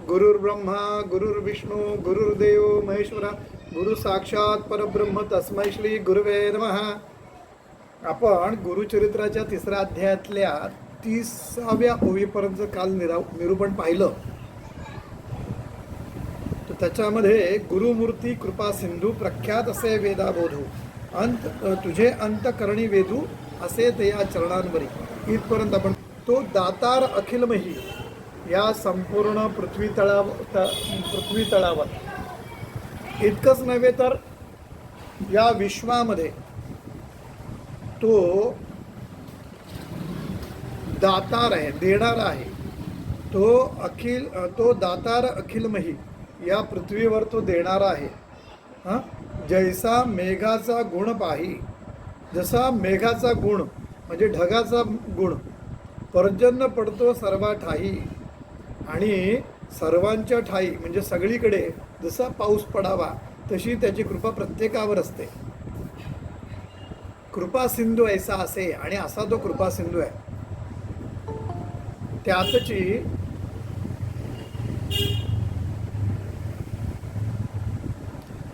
गुरुर्ब्रह्मा गुरुर्विष्णू गुरुर्देव महेश्वरा गुरु साक्षात परब्रह्म तस्मै श्री गुरुवे नमः. आपण गुरुचरित्राच्या 3ऱ्या अध्यायातल्या 30व्या ओवीपर्यंत काल निरूपण पाहिलं. तर त्याच्यामध्ये गुरुमूर्ती कृपा सिंधू प्रख्यात असे वेदाबोधू तुझे अंतकरणी वेदू असे ते या चरणांवरी इथपर्यंत आपण तो दातार अखिलमही या संपूर्ण पृथ्वी तळावर इतकंच नव्हे तर या विश्वामध्ये तो दातार आहे, देणारा आहे. तो दातार अखिलमही या पृथ्वीवर तो देणारा आहे. जैसा मेघाचा गुण पाही, जसा मेघाचा गुण म्हणजे ढगाचा गुण पर्जन्य पडतो सर्वा ठाई आणि सर्वांच्या ठाई म्हणजे सगळीकडे जसा पाऊस पडावा तशी त्याची कृपा प्रत्येकावर असते. कृपा सिंधू ऐसा असे आणि असा तो कृपा सिंधू आहे. त्यातची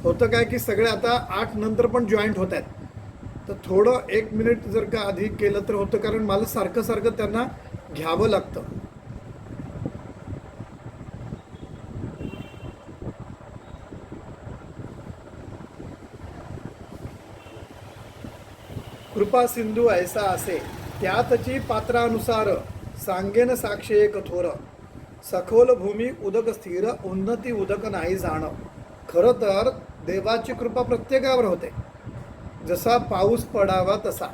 होतं काय की सगळे आता 8 नंतर पण जॉईंट होत आहेत. तर थोडं 1 मिनिट जर का अधिक केलं तर होतं, कारण मला सारखं सारखं त्यांना घ्यावं लागतं. कृपा सिंधू ऐसा असे त्यातची पात्रानुसार सांगेन साक्षी कठोर सखोल भूमी उदक स्थिर उन्नती उदक नाही जाण. खरं तर देवाची कृपा प्रत्येकावर होते. जसा पाऊस पडावा तसा.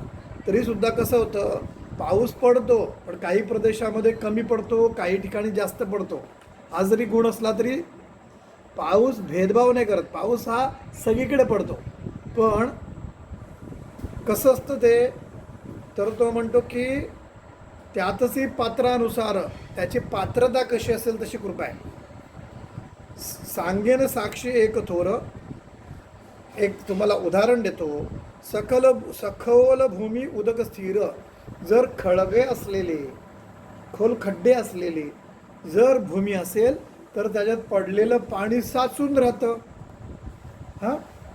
तरी सुद्धा कसं होतं, पाऊस पडतो पण काही प्रदेशामध्ये कमी पडतो, काही ठिकाणी जास्त पडतो. हा जरी गुण असला तरी पाऊस भेदभाव नाही करत. पाऊस हा सगळीकडे पडतो. पण कसं असतं ते, तर तो म्हणतो की त्यातही पात्रानुसार त्याची पात्रता कशी असेल तशी कृपा आहे. सांगेन साक्षी एक थोर. एक तुम्हाला उदाहरण देतो. सखोल भूमी उदक स्थिर. जर खळगे असलेले, खोल खड्डे असलेले जर भूमी असेल तर त्याच्यात पडलेलं पाणी साचून राहतं.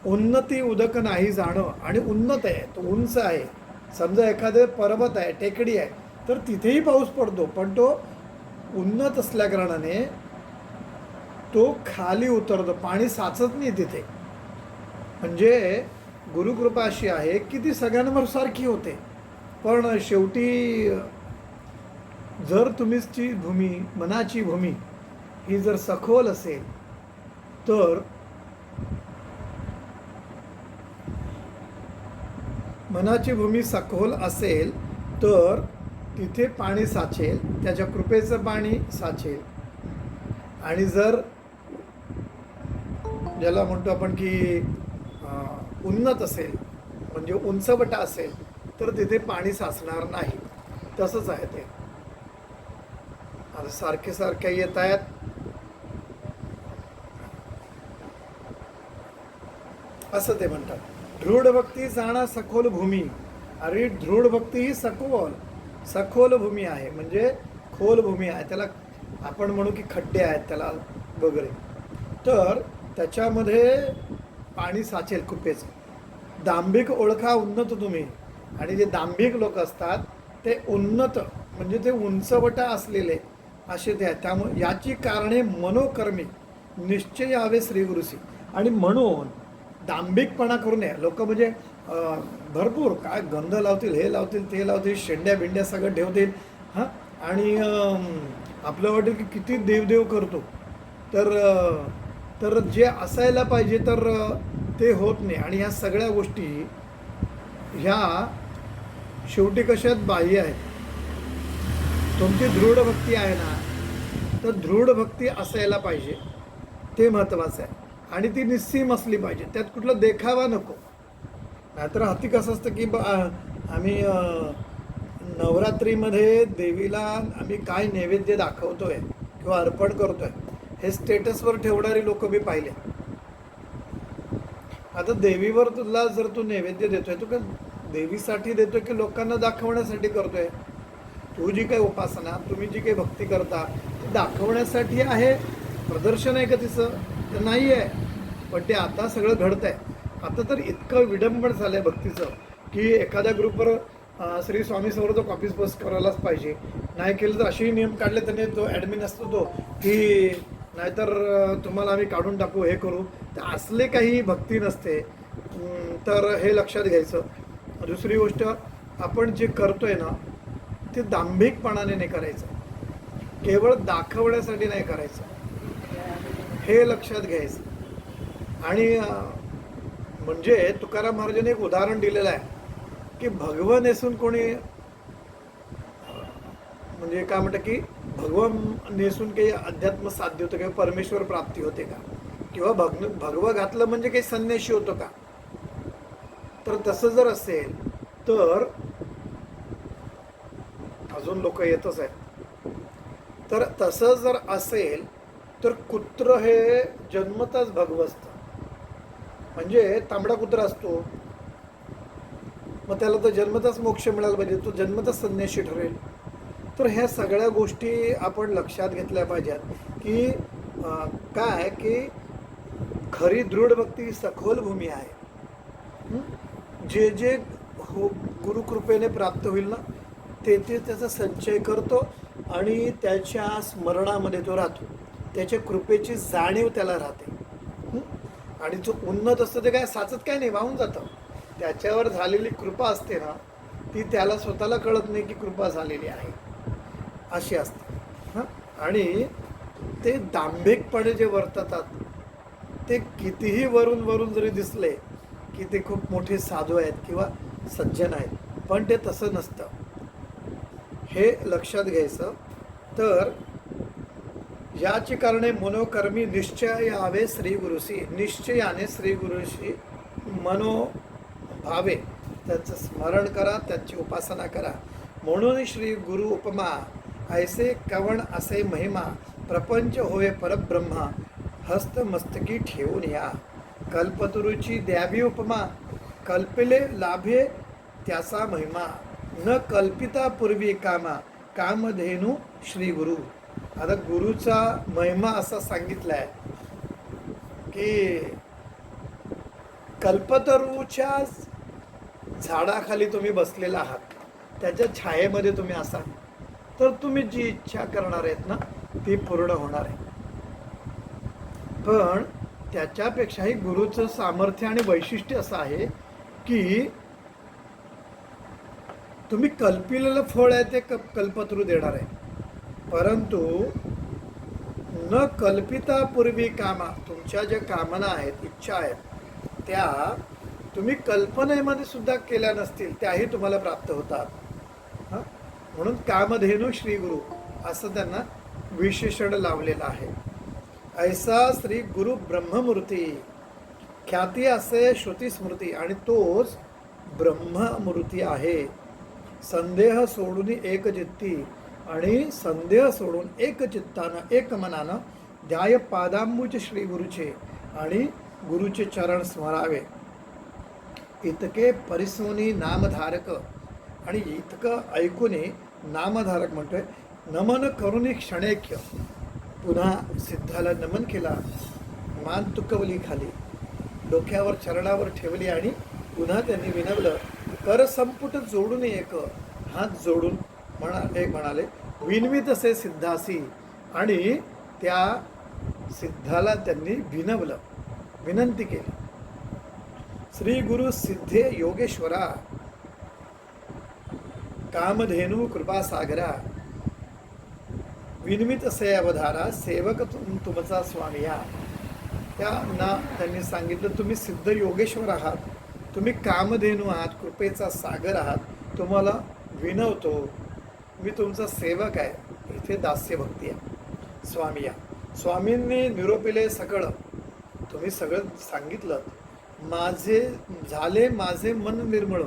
उन्नती उदक नाही जाणं. आणि उन्नत आहे, तो उंच आहे. समजा एखादे पर्वत आहे, टेकडी आहे, तर तिथेही पाऊस पडतो, पण तो उन्नत असल्याकारणाने तो खाली उतरतो, पाणी साचत नाही तिथे. म्हणजे गुरुकृपा अशी आहे की ती सगळ्यांवर सारखी होते. पण शेवटी जर तुमची भूमी, मनाची भूमी ही जर सखोल असेल तर मनाची भूमी सखोल असेल तर तिथे पाणी साचेल, त्याच्या कृपेचं पाणी साचेल. आणि जर ज्याला म्हणतो आपण की उन्नत असेल म्हणजे उंचवटा असेल तर तिथे पाणी साचणार नाही. तसंच आहे ते. आता सारखे सारखे येत आहेत. असं ते म्हणतात. दृढ भक्ती जाणा सखोल भूमी. अरे दृढ भक्ती ही सखोल भूमी आहे, म्हणजे खोल भूमी आहे. त्याला आपण म्हणू की खड्डे आहेत त्याला वगैरे, तर त्याच्यामध्ये पाणी साचेल कृपेचं. दांभिक ओळखा उन्नत तुम्ही. आणि जे दांभिक लोक असतात ते उन्नत म्हणजे ते उंचवटा असलेले असे ते आहेत. त्यामुळे याची कारणे मनोकर्मी निश्चय यावे श्रीगुरुसी. आणि म्हणून दांभिकपणा करू नये. लोक म्हणजे भरपूर काय गंध लावतील, हे लावतील, ते लावतील, शेंड्या बिंड्या सगळं ठेवतील. आणि आपलं वाटेल की किती देवदेव करतो, तर जे असायला पाहिजे तर ते होत नाही. आणि ह्या सगळ्या गोष्टी ह्या शेवटी कशात बाह्य आहेत. तुमची दृढ भक्ती आहे ना, तर दृढ भक्ती असायला पाहिजे, ते महत्त्वाचं आहे. आणि ती निस्सीम असली पाहिजे, त्यात कुठला देखावा नको. नाहीतर हाती कसं असतं की आम्ही नवरात्रीमध्ये देवीला आम्ही काय नैवेद्य दाखवतोय किंवा अर्पण करतोय हे स्टेटसवर ठेवणारी लोक मी पाहिले. आता देवीवर तुला जर तू नैवेद्य देतोय, तू का देवीसाठी देतोय की लोकांना दाखवण्यासाठी करतोय? तू जी काही उपासना, तुम्ही जी काही भक्ती करता ती दाखवण्यासाठी आहे प्रदर्शन आहे का तिचं? तर नाही आहे. पण ते आता सगळं घडत आहे. आता तर इतकं विडंबन झालं आहे भक्तीचं की एखाद्या ग्रुपवर श्री स्वामी समर्थ कॉपीज पोस्ट करायलाच पाहिजे. नाही केलं तर असेही नियम काढले त्याने, तो ॲडमिन असतो तो, की नाहीतर तुम्हाला आम्ही काढून टाकू, हे करू. तर असले काही भक्ती नसते. तर हे लक्षात घ्यायचं. दुसरी गोष्ट, आपण जे करतोय ना ते दांभिकपणाने नाही करायचं, केवळ दाखवण्यासाठी नाही करायचं, हे लक्षात घ्यायचं. आणि म्हणजे तुकाराम महाराजांनी एक उदाहरण दिलेलं आहे की भगवन नेसून कोणी, म्हणजे काय म्हणतं की भगवन नेसून काही अध्यात्म साध्य होतं, किंवा परमेश्वर प्राप्ती होते का, किंवा भगवं घातलं म्हणजे काही संन्याशी होतो का? तर तसं जर असेल तर अजून लोक येतच आहेत. तर तसं जर असेल तर कुत्र हे जन्मताच भगवं असतं. म्हणजे तांबडा कुत्रा असतो, मग त्याला तर जन्मताच मोक्ष मिळायला पाहिजे, तो जन्मताच संन्याशी ठरेल. तर ह्या सगळ्या गोष्टी आपण लक्षात घेतल्या पाहिजेत की काय की खरी दृढ भक्ती सखोल भूमी आहे. जे जे हो गुरुकृपेने प्राप्त होईल ना ते त्याचा संचय करतो आणि त्याच्या स्मरणामध्ये तो राहतो, त्याच्या कृपेची जाणीव त्याला राहते. आणि जो उन्नत असतो ते काय साचत काय नाही, वाहून जातं. त्याच्यावर झालेली कृपा असते ना ती त्याला स्वतःला कळत नाही की कृपा झालेली आहे, अशी असते. आणि ते दांभिकपणे जे वर्ततात ते कितीही वरून वरून जरी दिसले की ते खूप मोठे साधू आहेत किंवा सज्जन आहेत, पण ते तसं नसतं, हे लक्षात घ्यायचं. तर याची कारणे मनोकर्मी निश्चय यावे श्री गुरुशी, निश्चयाने श्री गुरुशी मनोभावे त्यांचं स्मरण करा, त्यांची उपासना करा. म्हणून श्री गुरु उपमा ऐसे कवण असे महिमा, प्रपंच होय परब्रह्मा हस्तमस्तकी ठेवून या. कल्पतरूची द्यावी उपमा, कल्पिले लाभे त्याचा महिमा, न कल्पिता पूर्वी कामा, कामधेनू श्री गुरु. आता गुरुचा महिमा असा सांगितला आहे की कल्पतरूच्या झाडाखाली तुम्ही बसलेला आहात, त्याच्या छायेमध्ये तुम्ही असाल तर तुम्ही जी इच्छा करणार आहेत ना ती पूर्ण होणार आहे. पण त्याच्यापेक्षाही गुरुचं सामर्थ्य आणि वैशिष्ट्य असं आहे की तुम्ही कल्पिलेलं फळ आहे ते कल्पतरू देणार आहे, परंतु न कल्पिता पूर्वी कामा, तुमच्या ज्या कामना आहेत, इच्छा आहेत, त्या तुम्ही कल्पनेमध्ये सुद्धा केल्या नसतील त्याही तुम्हाला प्राप्त होतात. म्हणून कामधेनू श्री गुरु असं त्यांना विशेषण लावलेलं आहे. ऐसा श्री गुरु ब्रह्ममूर्ती, ख्याती असे श्रुती स्मृती, आणि तोच ब्रह्ममूर्ती आहे. संदेह सोडून एक चित्ती, आणि संदेह सोडून एक चित्तानं एक मनानं ध्याय पादांबुज श्री गुरुचे, आणि गुरुचे चरण स्मरावे. इतके परिसोनी नामधारक, आणि इतकं ऐकूने नामधारक म्हणतोय. नमन करुणी क्षणैक्य, पुन्हा सिद्धाला नमन केला, मान तुकवली खाली, डोक्यावर चरणावर ठेवली, आणि पुन्हा त्यांनी विनवलं. कर संपुट जोडून एक, हात जोडून म्हणाले विनवित असे सिद्धासी, आणि त्या सिद्धाला त्यांनी विनवलं, विनंती केली. श्री गुरु सिद्धे योगेश्वरा, कामधेनू कृपासागरा, विनमित असे अवधारा, सेवक तुमचा स्वामी या. त्यांना त्यांनी सांगितलं तुम्ही सिद्ध योगेश्वर आहात, तुम्ही कामधेनू आहात, कृपेचा सागर आहात, तुम्हाला विनवतो, मी तुमचा सेवक आहे. इथे दास्य भक्ती आहे. स्वामी या. स्वामींनी निरोपिले सगळं, तुम्ही सगळं सांगितलं. माझे झाले माझे मन निर्मळ,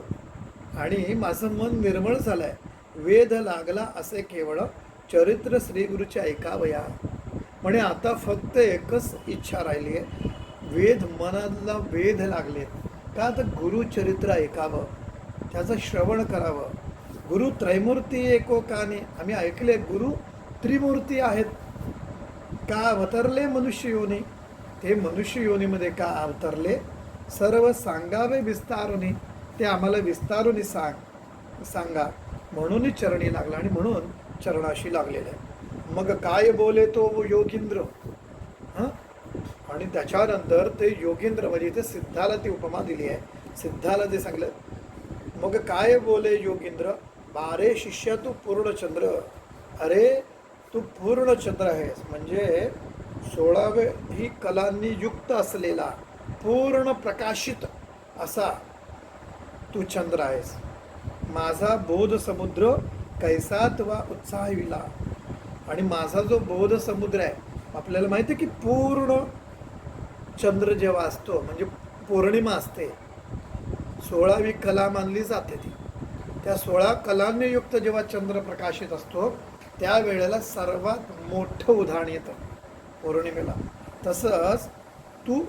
आणि माझं मन निर्मळ झालं आहे. वेध लागला असे केवळ चरित्र श्री गुरुचे ऐकावया. म्हणे आता फक्त एकच इच्छा राहिली आहे, वेद मनाला वेध लागलेत का, तर गुरुचरित्र ऐकावं, त्याचं श्रवण करावं. गुरु त्रैमूर्ती एकोकाने, आम्ही ऐकले गुरु त्रिमूर्ती आहेत, का अवतरले मनुष्य योनी, ते मनुष्य योनीमध्ये का अवतरले, सर्व सांगावे विस्तारुनी, ते आम्हाला विस्तारुनी सांगा, म्हणून चरणी लागला आणि म्हणून चरणाशी लागलेला आहे. मग काय बोले तो योगींद्र. हां, आणि त्याच्यानंतर ते योगींद्र म्हणजे इथे सिद्धाला ती उपमा दिली आहे. सिद्धाला ते सांगलं, मग काय बोले योगींद्र, बारे शिष्य तू पूर्णचंद्र. अरे तू पूर्णचंद्र आहेस, म्हणजे 16 ही कलांनी युक्त असलेला पूर्ण प्रकाशित असा तू चंद्र आहेस. माझा बोध समुद्र कैसा तुवा उत्साहिला. आणि माझा जो बोध समुद्र आहे, आपल्याला माहिती आहे की पूर्ण चंद्र जेव्हा असतो म्हणजे पौर्णिमा असते, 16वी कला मानली जाते ती. त्या 16 कलांनी युक्त जेव्हा चंद्र प्रकाशित असतो त्यावेळेला सर्वात मोठं उधाण येतं पौर्णिमेला. तसंच तू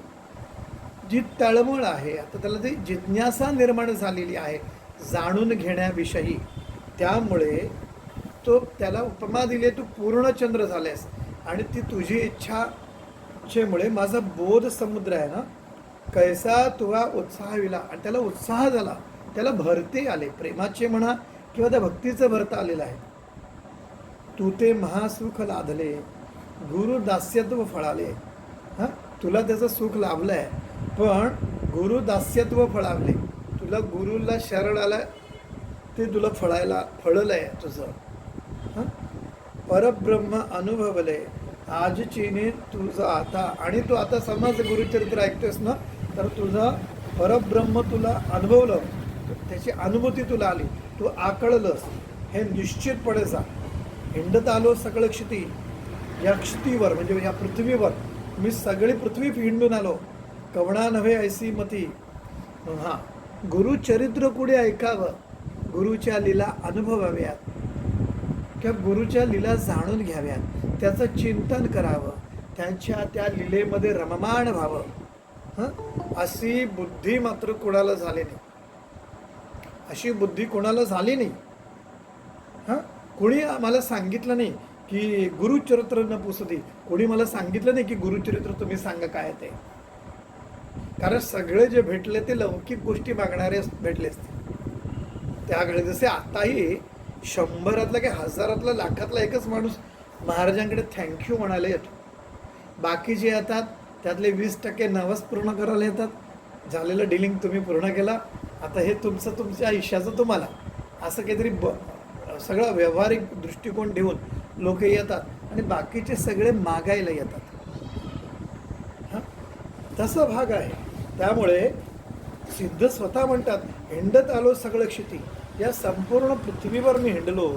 जी तळमळ आहे, आता त्याला ती जिज्ञासा निर्माण झालेली आहे जाणून घेण्याविषयी, त्यामुळे तो त्याला उपमा दिली, तू पूर्णचंद्र झालेस आणि ती तुझी इच्छाचेमुळे माझा बोध समुद्र आहे ना, कैसा तुवा उत्साह विला. आणि त्याला उत्साह झाला, त्याला भरते आले, प्रेमाचे म्हणा किंवा त्या भक्तीचं भरता आलेलं आहे. तू ते महासुख लाधले, गुरु दास्यत्व फळाले. हां, तुला त्याचं सुख लाभलं आहे, पण गुरु दास्यत्व फळावले. तुला गुरुला शरण आला, ते तुला फळलं आहे तुझं. हां, परब्रह्म अनुभवले आजचीने तुझं आता. आणि तू आता समज गुरुचरित्र ऐकतोस ना, तर तुझं परब्रह्म तुला अनुभवलं, त्याची अनुभूती तुला आली, तू आकळलंस हे निश्चितपणे जा. हिंडत आलो सकळ क्षिती, या क्षितीवर म्हणजे या पृथ्वीवर मी सगळी पृथ्वी हिंडून आलो, कवणा नव्हे ऐसी मती. हां, गुरुचरित्र कुठे ऐकावं, गुरुच्या लीला अनुभवाव्यात किंवा गुरुच्या लीला जाणून घ्याव्यात, त्याचं चिंतन करावं, त्यांच्या त्या लीलेमध्ये रममाण व्हावं. हां, अशी बुद्धी मात्र कोणाला झाली नाही, अशी बुद्धी कोणाला झाली नाही. हां, कोणी मला सांगितलं नाही की गुरुचरित्र न पुसती, कोणी मला सांगितलं नाही की गुरुचरित्र तुम्ही सांगा काय ते. कारण सगळे जे भेटले ते लौकिक गोष्टी मागणारे भेटले असते त्याकडे. जसे आताही 100तला की 1000तला लाखातला एकच माणूस महाराजांकडे थँक्यू म्हणायला येतो, बाकी जे येतात त्यातले 20% नवस पूर्ण करायला येतात. झालेलं डिलिंग तुम्ही पूर्ण केला, आता हे तुमच्या आयुष्याचं तुम्हाला, असं काहीतरी सगळं व्यावहारिक दृष्टिकोन ठेवून लोक येतात आणि बाकीचे सगळे मागायला येतात. हां, तसा भाग आहे. त्यामुळे सिद्ध स्वतः म्हणतात, हिंडत आलो सगळं क्षिती, या संपूर्ण पृथ्वीवर मी हिंडलो,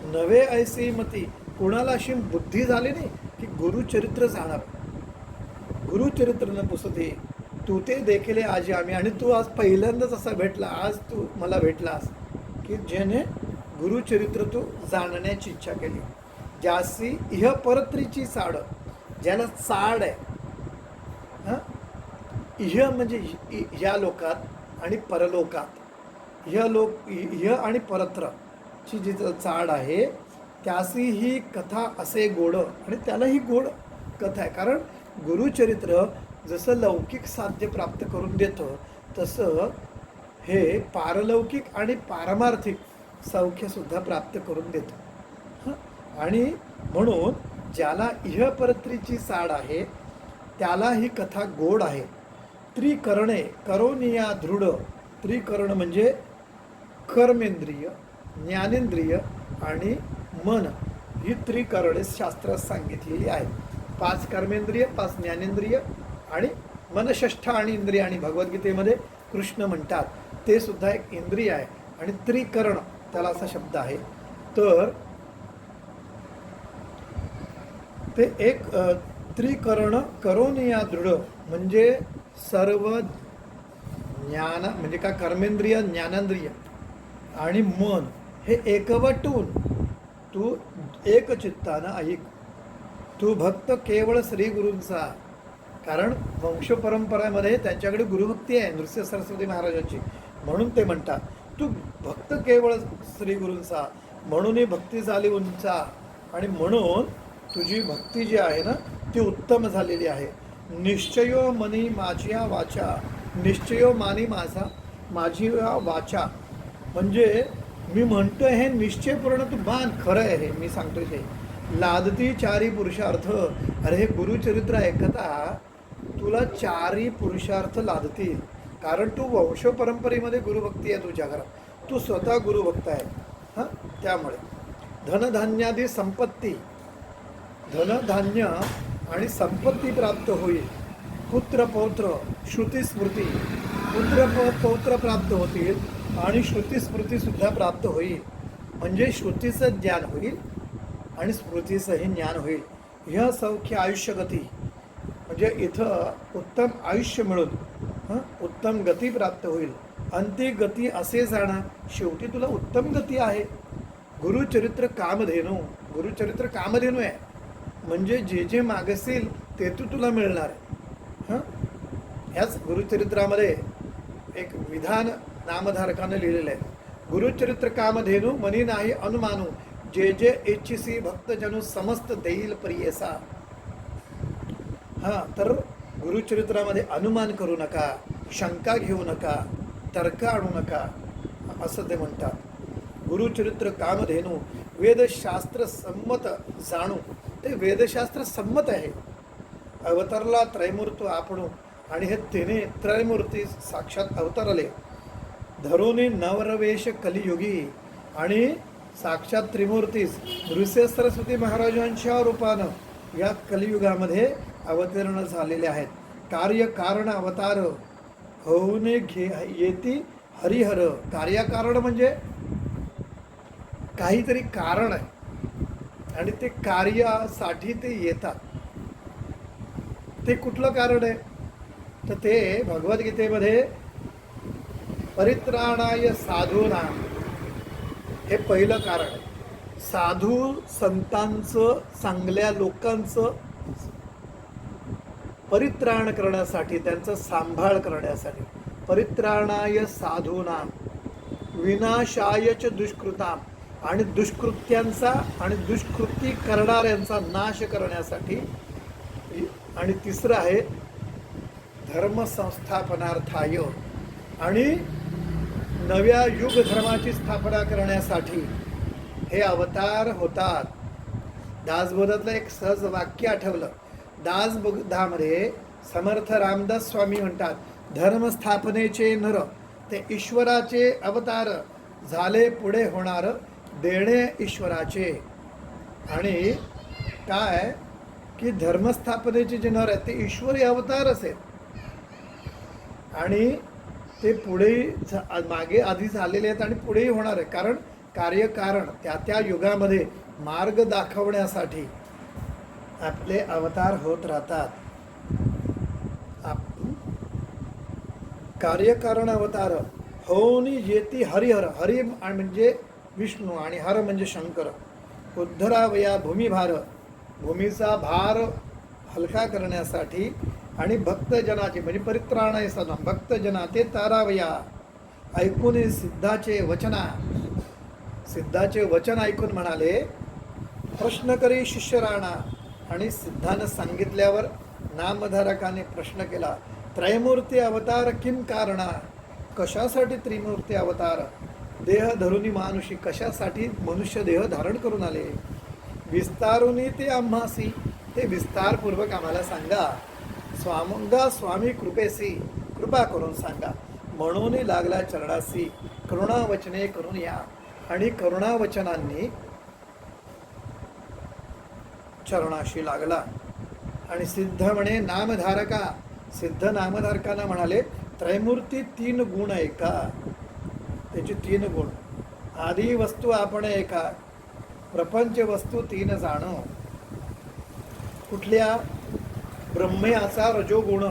नवे ऐसी मती. कोणाला अशी बुद्धी झाली नाही की गुरुचरित्र जाणार, गुरुचरित्र न पुसते. तू ते देखले आज आम्ही. आणि तू आज पहिल्यांदाच असा भेटला, आज तू मला भेटलास की ज्याने गुरुचरित्र तू जाणण्याची इच्छा केली. ज्यासी इह परत्रीची साड, ज्याला चाड आहे. हां, इह म्हणजे ह्या लोकात आणि परलोकात, इह आणि परत्रची जी चाड आहे, त्यासी ही कथा असे गोड. आणि त्याला ही गोड कथा आहे, कारण गुरुचरित्र जसं लौकिक साध्य प्राप्त करून देतं, तसं हे पारलौकिक आणि पारमार्थिक सौख्यसुद्धा प्राप्त करून देतं. आणि म्हणून ज्याला इह परत्रीची साड आहे त्याला ही कथा गोड आहे. त्रिकरणे करोनिया दृढ. त्रिकरण म्हणजे कर्मेंद्रिय, ज्ञानेंद्रिय आणि मन, ही त्रिकरणे शास्त्रात सांगितलेली आहेत. 5 कर्मेंद्रिय, 5 ज्ञानेंद्रिय आणि मनषष्ठ आणि इंद्रिय. आणि भगवद्गीतेमध्ये कृष्ण म्हणतात ते सुद्धा एक इंद्रिय आहे. आणि त्रिकरण त्याला असा शब्द आहे. तर ते एक त्रिकरण करोनिया दृढ म्हणजे सर्व ज्ञान म्हणजे का कर्मेंद्रिय, ज्ञानेंद्रिय आणि मन हे एकवटून तू एकचित्तानं ऐक. तू भक्त केवळ श्रीगुरूंचा, कारण वंशपरंपरेमध्ये त्यांच्याकडे गुरुभक्ती आहे नृसिंह सरस्वती महाराजांची, म्हणून ते म्हणतात तू भक्त केवळ श्रीगुरूंचा, म्हणून ही भक्ती झाली उंचा. आणि म्हणून तुझी भक्ती जी आहे ना ती उत्तम झालेली आहे. निश्चयो मनी माझ्या वाचा, निश्चयो मानी माझी वाचा, म्हणजे मी म्हणतोय हे निश्चयपूर्ण तू मान, खरं आहे हे मी सांगतोय ते. लादती चारी पुरुषार्थ, अरे हे गुरुचरित्र ऐकता तुला चारी पुरुषार्थ लादतील, कारण तू वंशपरंपरेमध्ये गुरुभक्ती आहे तुझ्या घरात, तू स्वतः गुरुभक्त आहे. हां, त्यामुळे धनधान्यादी संपत्ती, धनधान्य आणि संपत्ती प्राप्त होईल. पुत्र पौत्र श्रुतीस्मृती, पौत्र प्राप्त होतील आणि श्रुतीस्मृतीसुद्धा प्राप्त होईल. म्हणजे श्रुतीचं ज्ञान होईल आणि स्मृतीचंही ज्ञान होईल. ह्य सौख्य आयुष्यगती, म्हणजे इथं उत्तम आयुष्य मिळून उत्तम गती प्राप्त होईल. अंती गती असे जाणा, शेवटी तुला उत्तम गती आहे. गुरुचरित्र कामधेनू, गुरुचरित्र कामधेनू आहे, म्हणजे जे जे मागशील ते तुला मिळणार आहे. ह्याच गुरुचरित्रामध्ये एक विधान नामधारकानं लिहिलेलं आहे. गुरुचरित्र कामधेनू मनी नाही अनुमानू, जे जे इच्छिसी भक्तजनू समस्त देईल प्रियसा. हां, तर गुरुचरित्रामध्ये अनुमान करू नका, शंका घेऊ नका, तर्क आणू नका, असं ते म्हणतात. गुरुचरित्र कामधेनू वेदशास्त्र संमत जाणू, ते वेदशास्त्र संमत आहे. अवतरला त्रैमूर्त आपण, आणि हे तिने त्रैमूर्ती साक्षात अवतरले. धरुनी नवरवेश कलियुगी, आणि साक्षात त्रिमूर्तीस नृसिंह सरस्वती महाराजांच्या रूपानं या कलियुगामध्ये अवतरण झालेले आहेत. कार्यकारण अवतार होऊन येती हरिहर. कार्यकारण म्हणजे काहीतरी कारण आहे आणि ते कार्यासाठी ते येतात. ते कुठलं कारण आहे, तर ते भगवद्गीतेमध्ये परित्राणाय साधूना हे पहिलं कारण आहे. साधू संतांचं, चांगल्या लोकांचं परित्राण करण्यासाठी, त्यांचा सांभाळ करण्यासाठी. परित्राणाय साधूनाम विनाशायच दुष्कृताम, आणि दुष्कृत्यांचा आणि दुष्कृती करणाऱ्यांचा नाश करण्यासाठी. आणि तिसरं आहे धर्मसंस्थापनार्थाय, आणि नव्या युग धर्माची स्थापना करण्यासाठी हे अवतार होतात. दासबोधातलं एक सहज वाक्य आठवलं. दासबोधामध्ये समर्थ रामदास स्वामी म्हणतात, धर्मस्थापनेचे नर ते ईश्वराचे अवतार झाले, पुढे होणार देणे ईश्वराचे. आणि काय की धर्मस्थापनेचे जे नर आहेत ते ईश्वरी अवतारच आहेत, आणि ते पुढे मागे आधी झालेले आहेत आणि पुढेही होणार आहे. कारण कार्यकारण त्या त्या युगामध्ये मार्ग दाखवण्यासाठी आपले अवतार होत राहतात. कार्यकारण अवतार होऊन येती हरिहर, हरी म्हणजे विष्णू आणि हर म्हणजे शंकर. उद्धरावया भूमिभार, भूमीचा भार हलका करण्यासाठी, आणि भक्तजनाचे म्हणजे परित्राणाय साधू, भक्तजना ते तारावया, ऐकून सिद्धाचे वचना, सिद्धाचे वचन ऐकून म्हणाले प्रश्न करी शिष्य राणा. आणि सिद्धानं सांगितल्यावर नामधारकाने प्रश्न केला, त्रयमूर्ती अवतार किम कारणा, कशासाठी त्रिमूर्ती अवतार, देह धरुनी मानुषी, कशासाठी मनुष्य देह धारण करून आले, विस्तारुनी ते आम्हासी, ते विस्तारपूर्वक आम्हाला सांगा, स्वामी कृपेसी, कृपा करून सांगा. म्हणून लागला चरणासी, करुणावचने करून या. आणि करुणावचनांनी चरणाशी लागला. आणि सिद्ध म्हणे नामधारका, सिद्ध नामधारकांना म्हणाले त्रैमूर्ती तीन गुण एका, त्याची तीन गुण. आदी वस्तू आपण एका, प्रपंच वस्तू तीन जाणो. कुठल्या, ब्रह्मयाचा रजोगुण,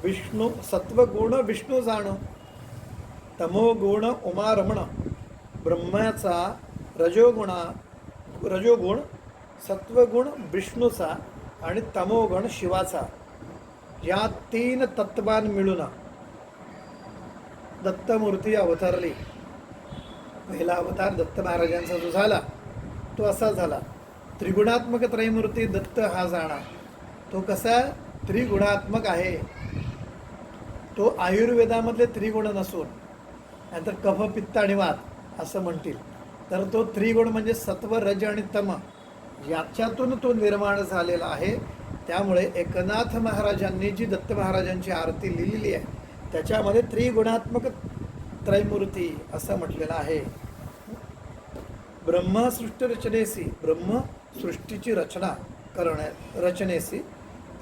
विष्णू सत्वगुण विष्णू जाणो, तमोगुण उमारमण, ब्रह्माचा रजोगुण, सत्वगुण विष्णूचा आणि तमोगुण शिवाचा. या तीन तत्वान मिळून दत्तमूर्ती अवतरली. पहिला अवतार दत्त महाराजांचा जो झाला तो असा झाला. त्रिगुणात्मक त्रयमूर्ती दत्त हा जाणा. तो कसा त्रिगुणात्मक आहे. तो आयुर्वेदामधले त्रिगुण नसून, नाहीतर कफ पित्त आणि वात असं म्हणतील, तर तो त्रिगुण म्हणजे सत्व रज आणि तम याच्यातून तो निर्माण झालेला आहे. त्यामुळे एकनाथ महाराजांनी जी दत्त महाराजांची आरती लिहिलेली आहे त्याच्यामध्ये त्रिगुणात्मक त्रयमूर्ती असं म्हटलेलं आहे. ब्रह्मसृष्टी रचनेसी, ब्रह्म सृष्टीची रचना रचनेसी,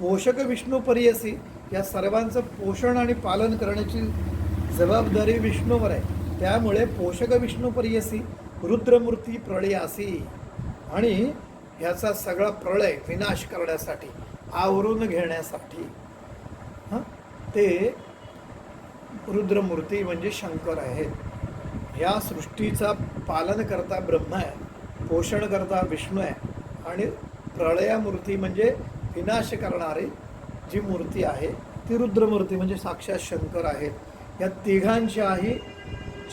पोषक विष्णू परियसी, या सर्वांचं पोषण आणि पालन करण्याची जबाबदारी विष्णूवर आहे. त्यामुळे पोषक विष्णू परियसी रुद्रमूर्ती प्रळयासी, आणि ह्याचा सगळा प्रळय विनाश करण्यासाठी, आवरून घेण्यासाठी ते रुद्रमूर्ती म्हणजे शंकर आहेत. ह्या सृष्टीचा पालन करता ब्रह्म आहे, पोषण करता विष्णू आहे, आणि प्रळयामूर्ती म्हणजे विनाश करणारी जी मूर्ती आहे ती रुद्रमूर्ती म्हणजे साक्षात शंकर आहेत. या तिघांच्याही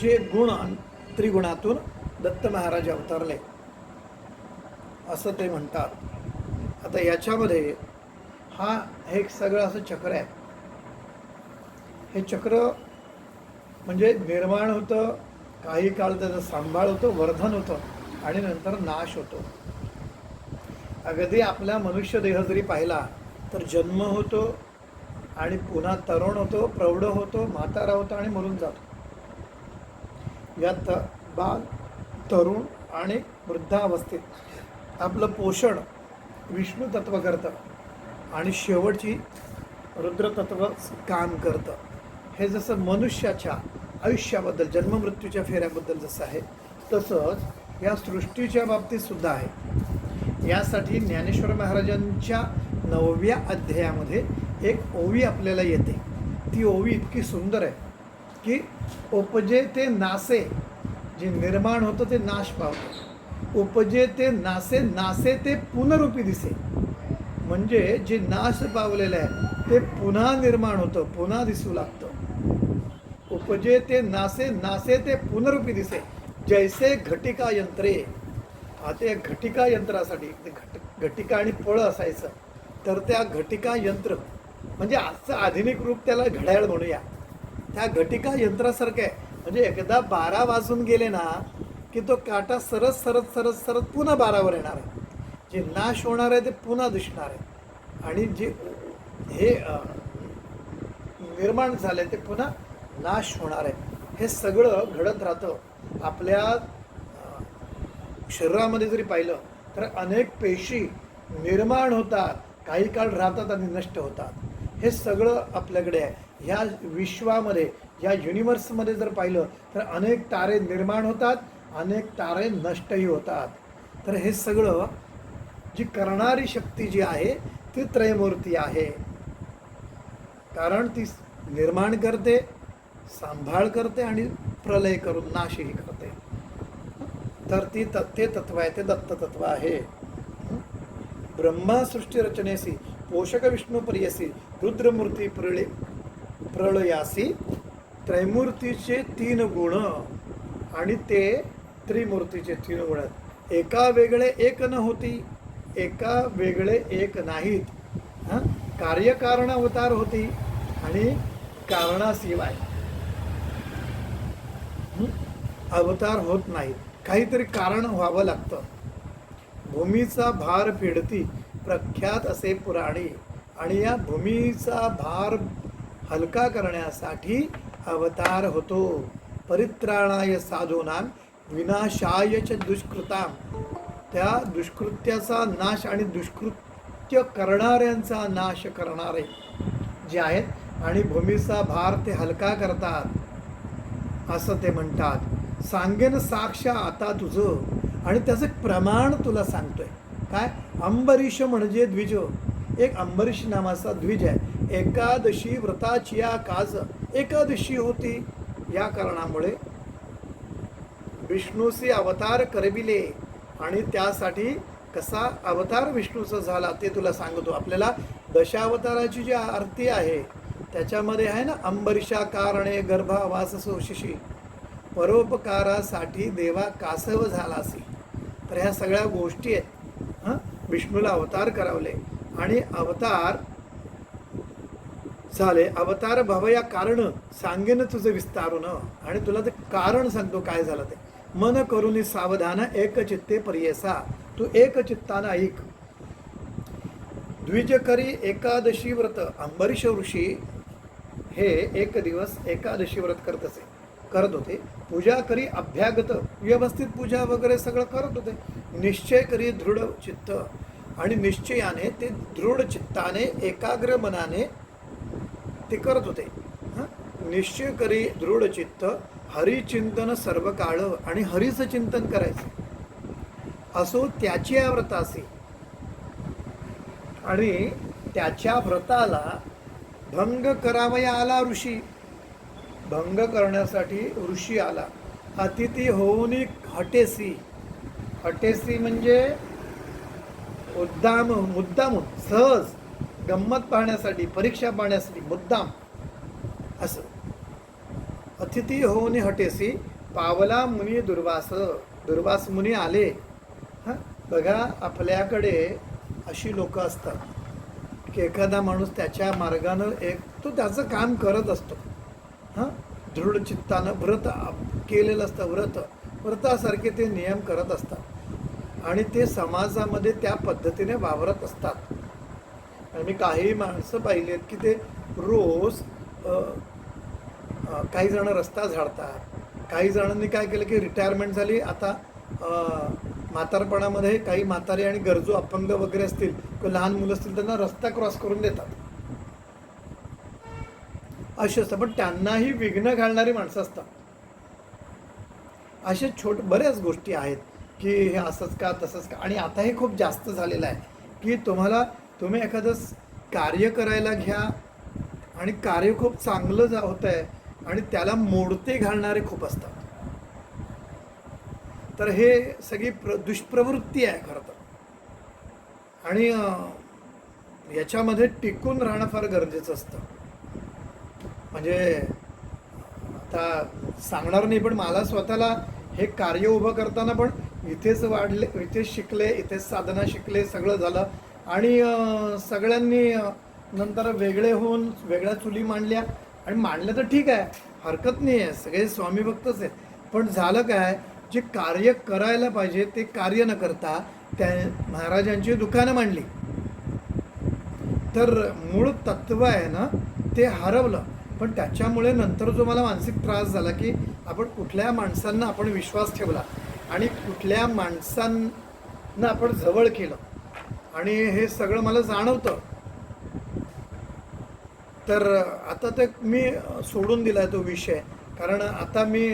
जे गुण त्रिगुणातून दत्त महाराज अवतरले असं ते म्हणतात. आता याच्यामध्ये हे सगळं असं चक्र आहे. हे चक्र म्हणजे निर्माण होतं, काही काळ त्याचं सांभाळ होतं, वर्धन होतं, आणि नंतर नाश होतो. अगदी आपला मनुष्य देह जरी पाहिला तर जन्म होतो आणि पुन्हा तरुण होतो, प्रौढ होतो, म्हातारा होतो आणि मरून जातो. यात बाल, तरुण आणि वृद्धावस्थेत आपलं पोषण विष्णू तत्व करतं आणि शेवटची रुद्र तत्व काम करतं. हे जसं मनुष्याच्या आयुष्याबद्दल, जन्ममृत्यूच्या फेऱ्याबद्दल जसं आहे तसंच या सृष्टीच्या बाबतीत सुद्धा आहे. यासाठी ज्ञानेश्वर महाराजांच्या 9व्या अध्यायामध्ये एक ओवी आपल्याला येते. ती ओवी इतकी सुंदर आहे की उपजे ते नासे, जे निर्माण होतं ते नाश पावतं. उपजे ते नासे, नासे ते पुनरुपी दिसे, म्हणजे जे नाश पावलेलं आहे ते पुन्हा निर्माण होतं, पुन्हा दिसू लागतं. उपजे ते नासे, नासे ते पुनरुपी दिसे, जैसे घटिका यंत्रे. आता या घटिका यंत्रासाठी घटिका आणि पळ असायचं, तर त्या घटिका यंत्र म्हणजे आजचं आधुनिक रूप त्याला घड्याळ म्हणूया. त्या घटिका यंत्रासारखं आहे. म्हणजे एकदा 12 वाजून गेले ना की तो काटा सरत सरत सरत सरत पुन्हा 12वर येणार आहे. जे नाश होणार आहे ते पुन्हा दिसणार आहे, आणि जे हे निर्माण झाले ते पुन्हा नाश होणार आहे. हे सगळं घडत राहतं. आपल्या शरीरामध्ये जरी पाहिलं तर अनेक पेशी निर्माण होतात, काही काळ राहतात आणि नष्ट होतात. हे सगळं आपल्याकडे आहे. ह्या विश्वामध्ये, या युनिवर्समध्ये जर पाहिलं तर अनेक तारे निर्माण होतात, अनेक तारे नष्टही होतात. तर हे सगळं जी करणारी शक्ती जी आहे ती त्रयमूर्ती आहे. कारण ती निर्माण करते, सांभाळ करते आणि प्रलय करून नाशही करते. तर ते तत्व आहे, ते दत्त तत्व आहे. ब्रह्मा सृष्टी रचनेसी, पोषक विष्णू परियसी, रुद्रमूर्ती प्रळयासी. त्रैमूर्तीचे 3 गुण आणि ते त्रिमूर्तीचे 3 गुण आहेत. एका वेगळे एक न होती, एका वेगळे एक नाहीत. कार्यकारण अवतार होती आणि कारणाशिवाय अवतार होत नाहीत. काहीतरी कारण व्हावं लागतं. भूमीचा भार फेडती प्रख्यात असे पुराणी, आणि या भूमीचा भार हलका करण्यासाठी अवतार होतो. परित्राणाय साधूनां विनाशाय च दुष्कृतां. त्या दुष्कृत्याचा नाश आणि दुष्कृत्य करणाऱ्यांचा नाश करणारे जे आहेत, आणि भूमीचा भार ते हलका करतात असं ते म्हणतात. सांगेन साक्ष आता तुझं, आणि त्याचं प्रमाण तुला सांगतोय. काय? अंबरीश म्हणजे द्विज. एक अंबरीश नावाचा द्विज आहे. एकादशी व्रताची या काज एकादशी होती, या कारणामुळे विष्णूचे अवतार करविले, आणि त्यासाठी कसा अवतार विष्णूचा झाला ते तुला सांगतो. आपल्याला दशावताराची जी आरती आहे त्याच्यामध्ये आहे ना, अंबरीशा कारणे गर्भावास सोशिशी, परोपकारासाठी देवा कासव झालासी. तर ह्या सगळ्या गोष्टी आहेत. हां, विष्णूला अवतार करावले आणि अवतार झाले. अवतार भव या कारण सांगेन तुझं विस्तारून, आणि तुला ते कारण सांगतो काय झालं ते. मन करून सावधान एक चित्ते परियेसा, तू एक चित्तानं ऐक. द्विजकरी एकादशी व्रत, अंबरीश ऋषी हे एक दिवस एकादशी व्रत करत होते. पूजा करी अभ्यागत, व्यवस्थित पूजा वगैरे सगळं करत होते. निश्चय करी दृढ चित्त, आणि निश्चयाने ते दृढ चित्ताने एकाग्र मनाने ते करत होते. हां, निश्चय करी दृढ चित्त, हरिचिंतन सर्व काळ, आणि हरीचं चिंतन करायचं असो त्याची या व्रतासी. आणि त्याच्या व्रताला भंग करावया आला ऋषी. भंग करण्यासाठी ऋषी आला. अतिथी होऊन हटेसी. हटेसी म्हणजे मुद्दामून सहज गंमत पाहण्यासाठी, परीक्षा पाहण्यासाठी मुद्दाम असं. अतिथी होऊन हटेसी पावला मुनी दुर्वास. दुर्वास मुनी आले. हां, बघा आपल्याकडे अशी लोक असतात की एखादा माणूस त्याच्या मार्गानं तो त्याचं काम करत असतो. हां, दृढ चित्तानं व्रत केलेलं असतं. व्रतासारखे ते नियम करत असतात आणि ते समाजामध्ये त्या पद्धतीने वावरत असतात. आणि मी काही माणसं पाहिली आहेत की ते रोज काही जण रस्ता झाडतात. काही जणांनी काय केलं की रिटायरमेंट झाली, आता म्हातारपणामध्ये काही म्हातारे आणि गरजू अपंग वगैरे असतील किंवा लहान मुलं असतील त्यांना रस्ता क्रॉस करून देतात असे असतं. पण त्यांनाही विघ्न घालणारी माणसं असतात. असे बऱ्याच गोष्टी आहेत की हे असंच का तसंच का. आणि आता हे खूप जास्त झालेलं आहे की तुम्ही एखादं कार्य करायला घ्या आणि कार्य खूप चांगलं होत आहे आणि त्याला मोडते घालणारे खूप असतात. तर हे सगळी दुष्प्रवृत्ती आहे खरं तर. आणि याच्यामध्ये टिकून राहणं फार गरजेचं असतं. म्हणजे आता सांगणार नाही, पण मला स्वतःला हे कार्य उभं करताना पण इथेच वाढले, इथेच शिकले, इथेच साधना शिकले, सगळं झालं. आणि सगळ्यांनी नंतर वेगळे होऊन वेगळ्या चुली मांडल्या. आणि मांडल्या तर ठीक आहे, हरकत नाही आहे, सगळे स्वामी भक्तच आहेत. पण झालं काय, जे कार्य करायला पाहिजे ते कार्य न करता त्या महाराजांची दुकानं मांडली. तर मूळ तत्व आहे ना ते हरवलं. पण त्याच्यामुळे नंतर जो मला मानसिक त्रास झाला की आपण कुठल्या माणसांना आपण विश्वास ठेवला आणि कुठल्या माणसांना आपण जवळ केलं, आणि हे सगळं मला जाणवतं. तर आता ते मी सोडून दिला आहे तो विषय. कारण आता मी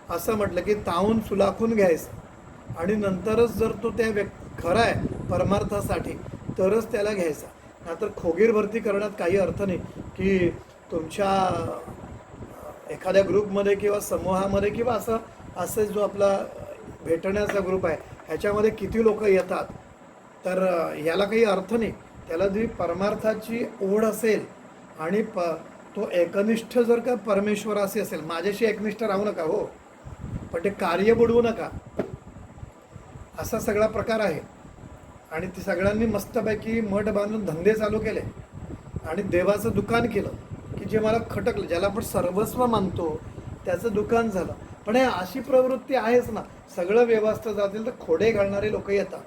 असं म्हटलं की तावून सुलाखून घ्यायचं आणि नंतरच जर तो त्या खरा आहे परमार्थासाठी तरच त्याला घ्यायचा. नाहीतर खोगीर भरती करण्यात काही अर्थ नाही. की तुमच्या एखाद्या ग्रुपमध्ये किंवा समूहामध्ये किंवा असं जो आपला भेटण्याचा ग्रुप आहे ह्याच्यामध्ये किती लोक येतात, तर याला काही अर्थ नाही. त्याला जी परमार्थाची ओढ असेल आणि तो एकनिष्ठ जर का परमेश्वराशी असेल, माझ्याशी एकनिष्ठ राहू नका हो, पण ते कार्य बुडवू नका, असा सगळा प्रकार आहे. आणि ती सगळ्यांनी मस्तपैकी मठ बांधून धंदे चालू केले आणि देवाचं दुकान केलं की जे मला खटकलं, ज्याला आपण सर्वस्व मानतो त्याचं दुकान झालं. पण हे अशी प्रवृत्ती आहेच ना, सगळं व्यवस्थित जातील तर खोडे घालणारे लोक येतात.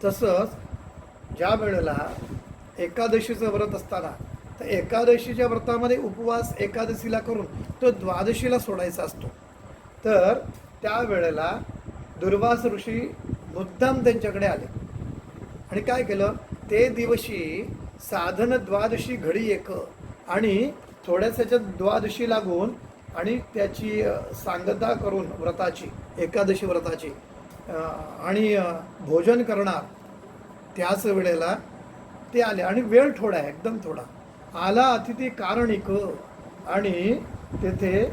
तसंच ज्या वेळेला एकादशीचं व्रत असताना, तर एकादशीच्या व्रतामध्ये उपवास एकादशीला करून तो द्वादशीला सोडायचा असतो. तर त्यावेळेला दुर्वास ऋषी मुद्दाम त्यांच्याकडे आले आणि काय केलं, ते दिवशी साधन द्वादशी घडी एक, आणि थोड्याच त्याच्यात द्वादशी लागून आणि त्याची सांगता करून व्रताची, एकादशी व्रताची, आणि भोजन करणार. त्याच वेळेला ते आले आणि वेळ थोडा आहे, एकदम थोडा. आला अतिथी कारणिक, आणि तेथे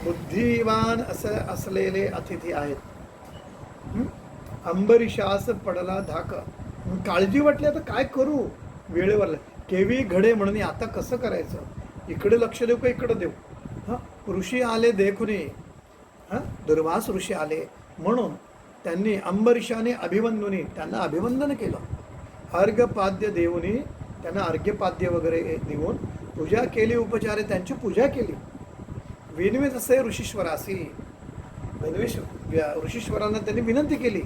बुद्धिवान असलेले अतिथी आहेत. अंबरीशास पडला धाक. काळजी वाटली आता काय करू, वेळेवर केवी घडे म्हणून आता कसं करायचं, इकडे लक्ष देऊ का इकडं देऊ. हां, ऋषी आले देखुनी, हां, दुर्वास ऋषी आले म्हणून त्यांनी अंबरीषाने अभिवंदुनी त्यांना अभिवंदन केलं. अर्घपाद्य देऊनी त्यांना अर्घ्यपाद्य वगैरे देऊन पूजा केली, उपचारे त्यांची पूजा केली. विनवित असे ऋषीश्वरासी ऋषीश्वरांना त्यांनी विनंती केली.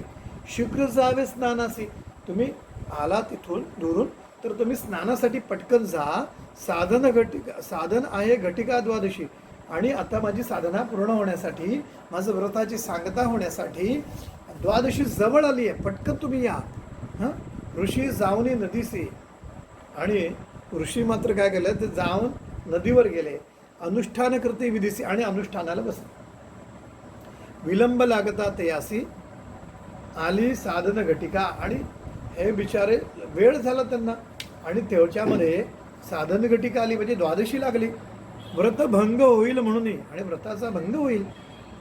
शीघ्र जावे स्नानासी, तुम्ही आला तिथून दुरून तर तुम्ही स्नानासाठी पटकन जा. साधन आहे घटिका द्वादशी, आणि आता माझी साधना पूर्ण होण्यासाठी, माझं व्रताची सांगता होण्यासाठी द्वादशी जवळ आली आहे, पटकन तुम्ही या. ऋषी जाऊन नदीसी, आणि ऋषी मात्र काय केलं, ते जाऊन नदीवर गेले. अनुष्ठान करते विधीसी, आणि अनुष्ठानाला बसले. विलंब लागता ते यासी आली साधन घटिका, आणि हे बिचारे वेळ झाला त्यांना, आणि त्याच्यामध्ये साधन घटिका आली म्हणजे द्वादशी लागली. व्रत भंग होईल म्हणून, आणि व्रताचा भंग होईल.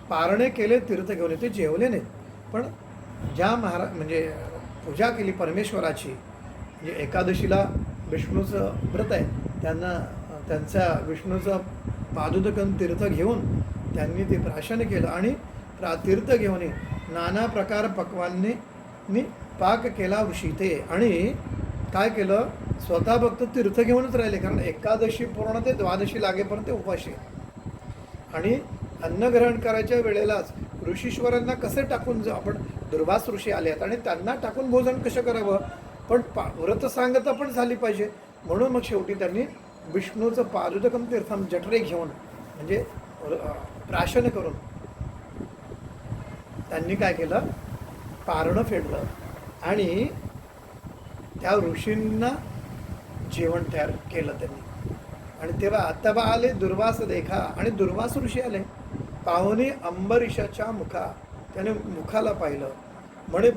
पारणे केले तीर्थ घेऊन, ते जेवले नाहीत, पण ज्या म्हणजे पूजा केली परमेश्वराची, म्हणजे एकादशीला विष्णूचं व्रत आहे, त्यांचा विष्णूचं पादुदकन तीर्थ घेऊन त्यांनी ते प्राशन केलं, आणि तीर्थ घेऊन नाना प्रकार पक्वांनी पाक केला ऋषी ते. आणि काय केलं, स्वतः फक्त तीर्थ घेऊनच राहिले, कारण एकादशी पूर्ण ते द्वादशी लागेपर्यंत उपाशी. आणि अन्नग्रहण करायच्या वेळेलाच ऋषीश्वरांना कसे टाकून आपण दुर्वास ऋषी आले आहेत, आणि त्यांना टाकून भोजन कसं करावं, पण व्रत सांगता पण झाली पाहिजे. म्हणून मग शेवटी त्यांनी विष्णूचं पादुदकम तीर्थम जठरे घेऊन, म्हणजे प्राशन करून त्यांनी काय केलं, पारणं फेडलं, आणि त्या ऋषींना जेवण तयार केलं त्यांनी. आणि तेव्हा आले दुर्वास देखा, आणि दुर्वास ऋषी आले. पाहुणे अंबरीषाच्या मुखा, त्याने मुखाला पाहिलं. म्हणे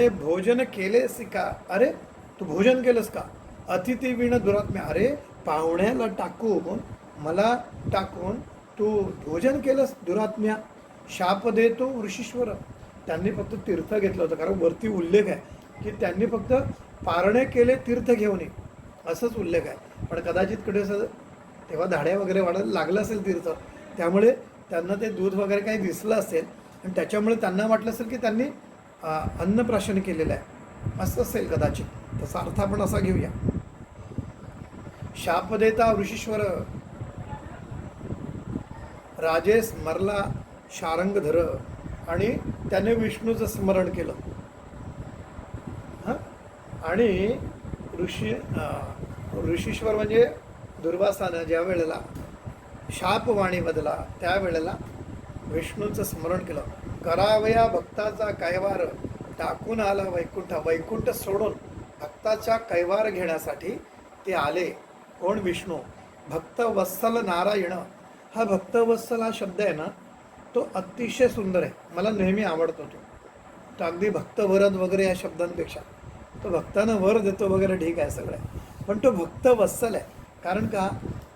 भोजन केलेस का, अरे तू भोजन केलंस का. अतिथी विण दुरात्म्या, अरे पाहुण्याला टाकून, मला टाकून तू भोजन केलंस दुरात्म्या. शाप देतो ऋषीश्वर, त्यांनी फक्त तीर्थ घेतलं होतं, कारण वरती उल्लेख आहे की त्यांनी फक्त पारणे केले तीर्थ घेऊन ये, असंच उल्लेख आहे. पण कदाचित कुठे तेव्हा धाड्या वगैरे वाढायला लागलं असेल तीर्थ, त्यामुळे त्यांना ते दूध वगैरे काही दिसलं असेल, आणि त्याच्यामुळे त्यांना वाटलं असेल की त्यांनी अन्नप्राशन केलेलं आहे, असं असेल कदाचित. तसा अर्थ आपण असा घेऊया. शाप देता ऋषीश्वर राजेस मरला शारंगधर, आणि त्याने विष्णूचं स्मरण केलं. आणि ऋषीश्वर म्हणजे दुर्वासानं ज्या वेळेला शापवाणी बदला, त्यावेळेला विष्णूचं स्मरण केलं. करावया भक्ताचा कैवार, टाकून आला वैकुंठ सोडून भक्ताचा कैवार घेण्यासाठी ते आले. कोण, विष्णू. भक्तवत्सल नारायण, हा भक्तवत्सल हा शब्द आहे ना, तो अतिशय सुंदर आहे, मला नेहमी आवडतो तो अगदी भक्तवरद वगैरे या शब्दांपेक्षा. तो भक्तांना वर देतो वगैरे ठीक आहे सगळं, पण तो भक्तवत्सल आहे. कारण का,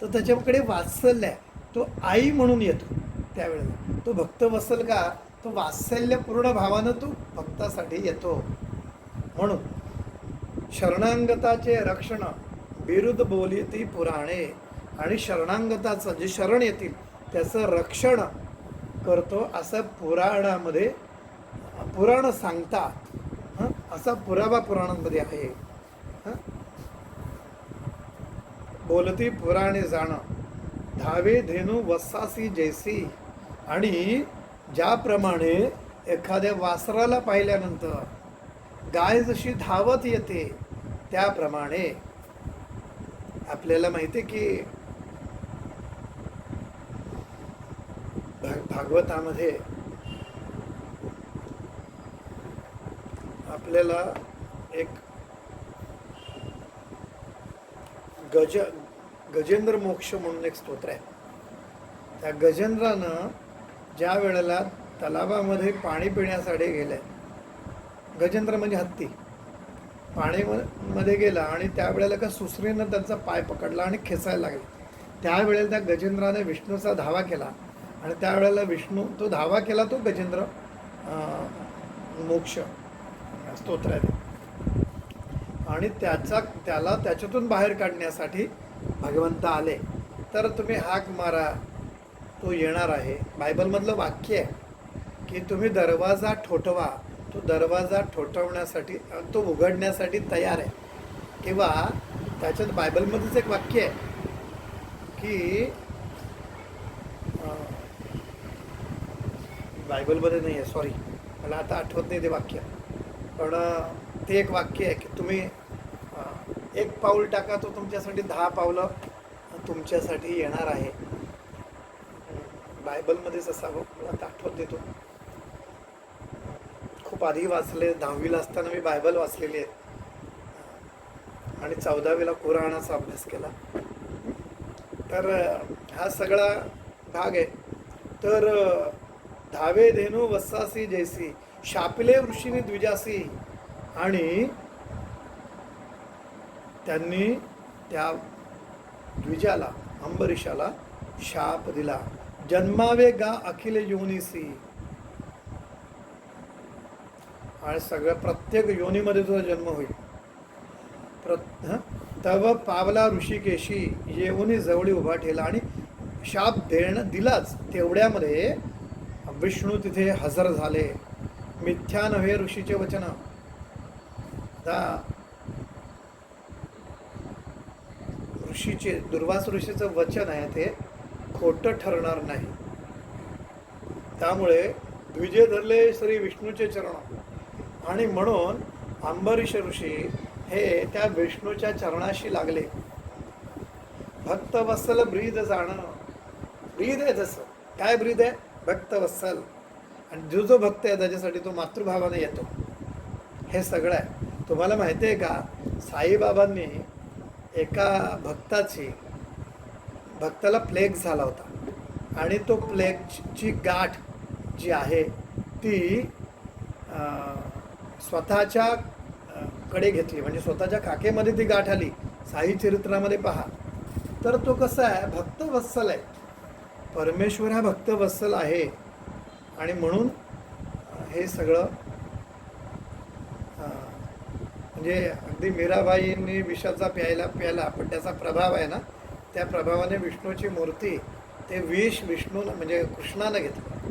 तर त्याच्याकडे वात्सल्य आहे, तो आई म्हणून येतो त्यावेळेला. तो भक्तवत्सल का, तो वात्सल्यपूर्ण भावानं तो भक्तासाठी येतो. म्हणून शरणांगताचे रक्षण बिरुद बोलिती पुराणे, आणि शरणांगताचं जे शरण येतील त्याचं रक्षण करतो असं पुराणामध्ये पुराण सांगतात. असा पुरावा पुराणांमध्ये आहे. बोलती पुराणे जाण, धावे धेनू वसासी जैसी, आणि ज्याप्रमाणे एखाद्या वासराला पाहिल्यानंतर गाय जशी धावत येते, त्याप्रमाणे आपल्याला माहिती आहे की भागवतामध्ये आपल्याला एक गजेंद्र मोक्ष म्हणून एक स्तोत्र आहे. त्या गजेंद्रानं ज्या वेळेला तलावामध्ये पाणी पिण्यासाठी गेले, गजेंद्र म्हणजे हत्ती, पाणीमध्ये गेला आणि त्यावेळेला का सुसरीनं त्यांचा पाय पकडला आणि खेचायला लागला. त्यावेळेला त्या गजेंद्राने विष्णूचा धावा केला, आणि त्यावेळेला विष्णू तो धावा केला, तो गजेंद्र मोक्ष स्तोत्र आहे. आणि त्याला त्याच्यातून बाहेर काढण्यासाठी भगवंत आले. तर तुम्ही हाक मारा, तो येणार आहे. बायबलमधलं वाक्य आहे की तुम्ही दरवाजा ठोठवा. तो दरवाजा ठोठवण्यासाठी तो उघडण्यासाठी तयार आहे. किंवा त्याच्यात बायबलमध्येच एक वाक्य आहे की बायबलमध्ये नाही आहे, सॉरी, मला आता आठवत नाही ते वाक्य, पण ते एक वाक्य आहे की तुम्ही एक पाऊल टाका, तो तुमच्यासाठी 10 पावलं तुमच्यासाठी येणार आहे. बायबलमध्येच असावं, मला आता आठवत देतो. खूप आधी वाचले, 10वीला असताना मी बायबल वाचलेली आहे आणि 14वीला कुराणाचा अभ्यास केला. तर हा सगळा भाग आहे. तर धावे धेनू वस्सासी जैसी शापिले ऋषीने द्विजासी, आणि त्यांनी त्या द्विजाला, अंबरीशाला शाप दिला, जन्मावे गा अखिल योनीसी. आणि सगळ्या प्रत्येक योनीमध्ये तुझा जन्म होईल. तव पावला ऋषिकेशी येऊनी जवळी उभा ठेला. आणि शाप दिलाच तेवढ्यामध्ये विष्णू तिथे हजर झाले. मिथ्या नव्हे ऋषीचे वचन. ऋषीचे, दुर्वास ऋषीचं वचन आहे ते खोटं ठरणार नाही. त्यामुळे द्विजे धरले श्री विष्णूचे चरण. आणि म्हणून अंबरीश ऋषी हे त्या विष्णूच्या चरणाशी लागले. भक्तवत्सल ब्रीद जाणं. ब्रीद आहे तसं. काय ब्रीद आहे? भक्तवत्सल. आणि जो जो भक्त आहे त्याच्यासाठी तो मातृभावाने येतो. हे सगळं आहे. तुम्हाला माहिती आहे का, साईबाबांनी एका भक्ताला प्लेग झाला होता आणि तो प्लेगची गाठ जी आहे ती स्वतःच्या कडे घेतली, म्हणजे स्वतःच्या काकेमध्ये ती गाठ आली. साई चरित्रामध्ये पहा. तर तो कसा आहे? भक्तवत्सल आहे. परमेश्वर हा भक्तवत्सल आहे. आणि म्हणून हे सगळं म्हणजे अगदी मीराबाईंनी विषाचा प्यायला, पण त्याचा प्रभाव आहे ना, त्या प्रभावाने विष्णूची मूर्ती ते विष विष्णूनं म्हणजे कृष्णानं घेतलं.